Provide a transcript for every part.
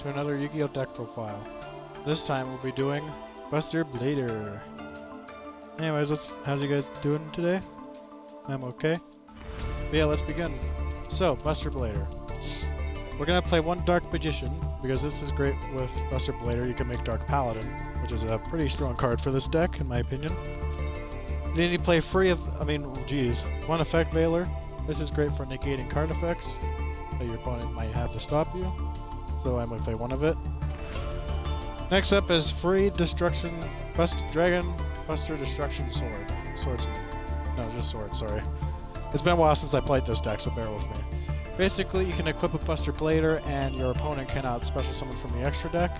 to another Yu-Gi-Oh! Deck profile. This time we'll be doing Buster Blader. Anyways, how's you guys doing today? I'm okay. But yeah, let's begin. So, Buster Blader. We're gonna play one Dark Magician, because this is great with Buster Blader. You can make Dark Paladin, which is a pretty strong card for this deck, in my opinion. Then you play one Effect Veiler. This is great for negating card effects that your opponent might have to stop you. So I'm gonna play one of it. Next up is free Destruction Dragon Buster Destruction Swordsman. No, just Sword, sorry. It's been a while since I played this deck, so bear with me. Basically, you can equip a Buster Blader and your opponent cannot special summon from the extra deck.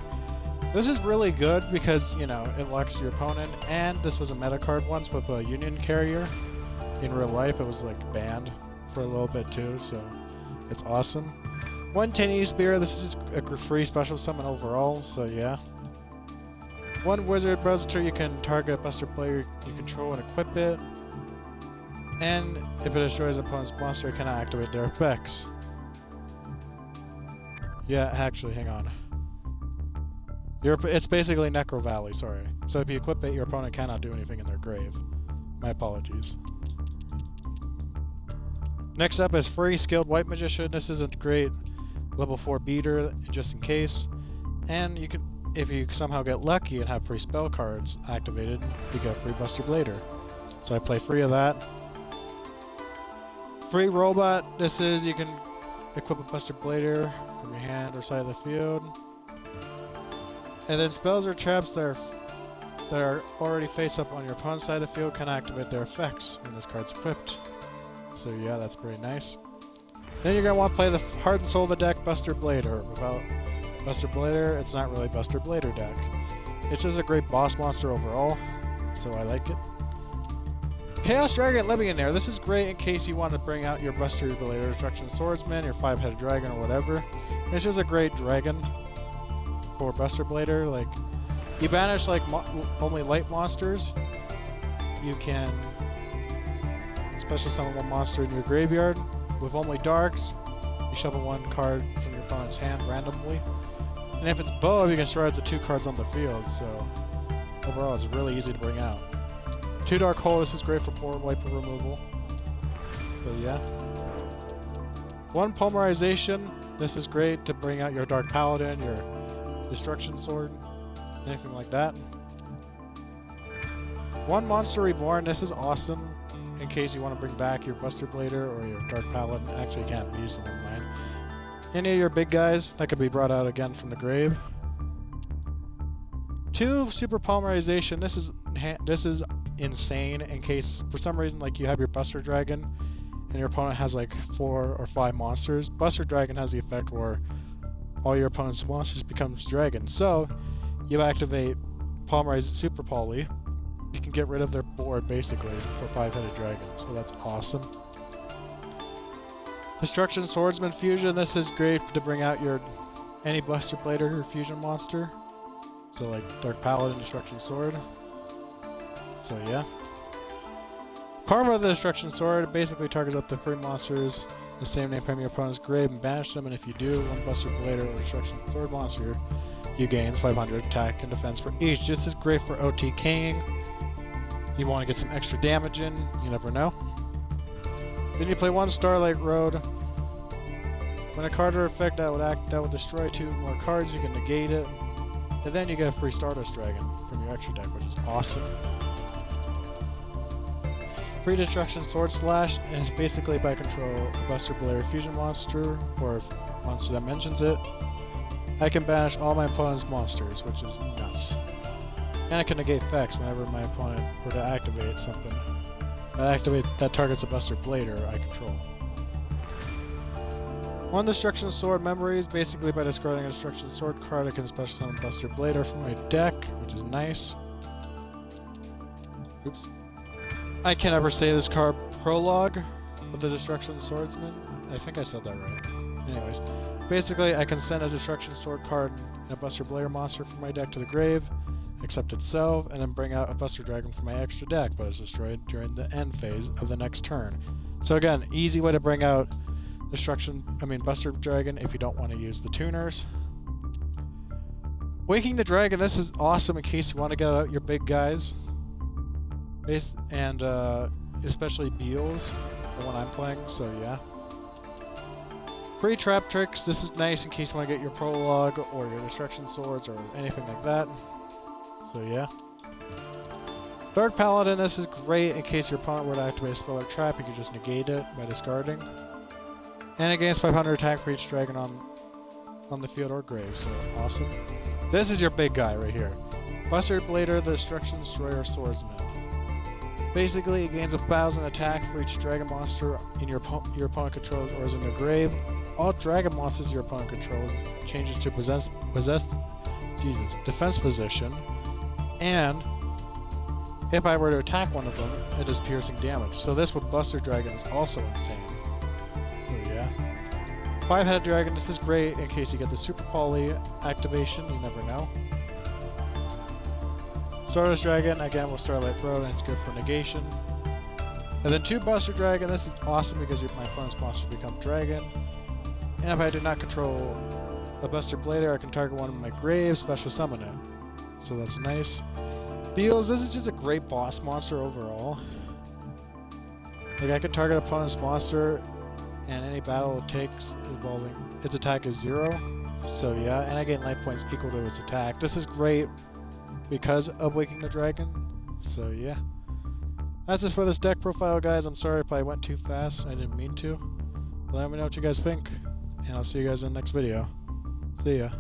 This is really good because, you know, it locks your opponent, and this was a meta card once with a Union Carrier. In real life, it was like banned for a little bit too, so it's awesome. One Tiny Spear, this is just a free special summon overall, so yeah. One Wizard Buster, you can target a Buster Blader you control and equip it. And if it destroys an opponent's monster, it cannot activate their effects. Yeah, actually, hang on. It's basically Necro Valley, sorry. So if you equip it, your opponent cannot do anything in their grave. My apologies. Next up is free Skilled White Magician. This is a great level 4 beater, just in case. And you can, if you somehow get lucky and have free spell cards activated, you get a free Buster Blader. So I play 3 of that. Free Robot. This is, you can equip a Buster Blader from your hand or side of the field. And then spells or traps that are already face up on your opponent's side of the field can activate their effects when this card's equipped. So yeah, that's pretty nice. Then you're going to want to play the Heart and Soul of the deck, Buster Blader. Without Buster Blader, it's not really Buster Blader deck. It's just a great boss monster overall, so I like it. Chaos Dragon Legionnaire. This is great in case you want to bring out your Buster Blader Destruction Swordsman, your 5-headed dragon, or whatever. It's just a great dragon for Buster Blader. Like, you banish like only light monsters. You can special summon one monster in your graveyard. With only darks, you shuffle one card from your opponent's hand randomly. And if it's both, you can destroy the 2 cards on the field. So overall, it's really easy to bring out. 2 Dark Hole. This is great for board wiper removal. So yeah. 1 Polymerization. This is great to bring out your Dark Paladin, your Destruction Sword, anything like that. 1 Monster Reborn. This is awesome in case you want to bring back your Buster Blader or your Dark Paladin. Actually, you can't be, so never mind. Any of your big guys that could be brought out again from the grave. 2 Super Polymerization. This is insane in case for some reason like you have your Buster Dragon and your opponent has like 4 or 5 monsters. Buster Dragon has the effect where all your opponent's monsters becomes dragons. So you activate Super Poly. You can get rid of their board basically for 5-headed dragons. So that's awesome. Destruction Swordsman Fusion. This is great to bring out any Buster Blader or fusion monster. So like Dark Paladin, Destruction Sword. So yeah. Karma of the Destruction Sword basically targets up to 3 monsters the same name from your opponent's grave and banish them, and if you do, 1 Buster Blader or Destruction Sword monster, you gain 500 attack and defense for each. This is great for OTKing. You want to get some extra damage in, you never know. Then you play 1 Starlight Road. When a card or effect that would destroy 2 more cards, you can negate it. And then you get a free Stardust Dragon from your extra deck, which is awesome. Free Destruction Sword Slash, and it's basically by control a Buster Blader fusion monster, or a monster that mentions it. I can banish all my opponent's monsters, which is nuts. And I can negate effects whenever my opponent were to activate something. That targets a Buster Blader I control. 1 Destruction Sword Memories, basically by discarding a Destruction Sword card, I can special summon Buster Blader from my deck, which is nice. Oops. I can't ever say this card Prologue of the Destruction Swordsman. I think I said that right. Anyways, basically I can send a Destruction Sword card and a Buster Blader monster from my deck to the grave, accept itself, and then bring out a Buster Dragon from my extra deck, but it's destroyed during the end phase of the next turn. So again, easy way to bring out Buster Dragon if you don't want to use the tuners. Waking the Dragon, this is awesome in case you want to get out your big guys. And especially Beals, the one I'm playing, so yeah. Free trap tricks, this is nice in case you want to get your prologue or your destruction swords or anything like that. So yeah. Dark Paladin, this is great in case your opponent were to activate a spell or trap, you can just negate it by discarding. And it gains 500 attack for each dragon on the field or grave, so awesome. This is your big guy right here. Buster Blader, the Destruction Destroyer Swordsman. Basically, it gains 1,000 attack for each dragon monster in your opponent controls or is in their grave. All dragon monsters your opponent controls changes to defense position, and if I were to attack one of them, it does piercing damage. So this with Buster Dragon is also insane. So yeah. 5-headed dragon, this is great in case you get the Super Poly activation, you never know. Stardust Dragon, again with Starlight Road, and it's good for negation. And then 2 Buster Dragon, this is awesome because my opponent's monster becomes dragon. And if I do not control a Buster Blader, I can target one of my graves, special summon it. So that's nice. Beals, this is just a great boss monster overall. Like I can target opponent's monster and any battle it takes involving its attack is 0. So yeah, and I gain life points equal to its attack. This is great because of Waking the Dragon. So yeah. That's it for this deck profile, guys. I'm sorry if I went too fast. I didn't mean to. But let me know what you guys think. And I'll see you guys in the next video. See ya.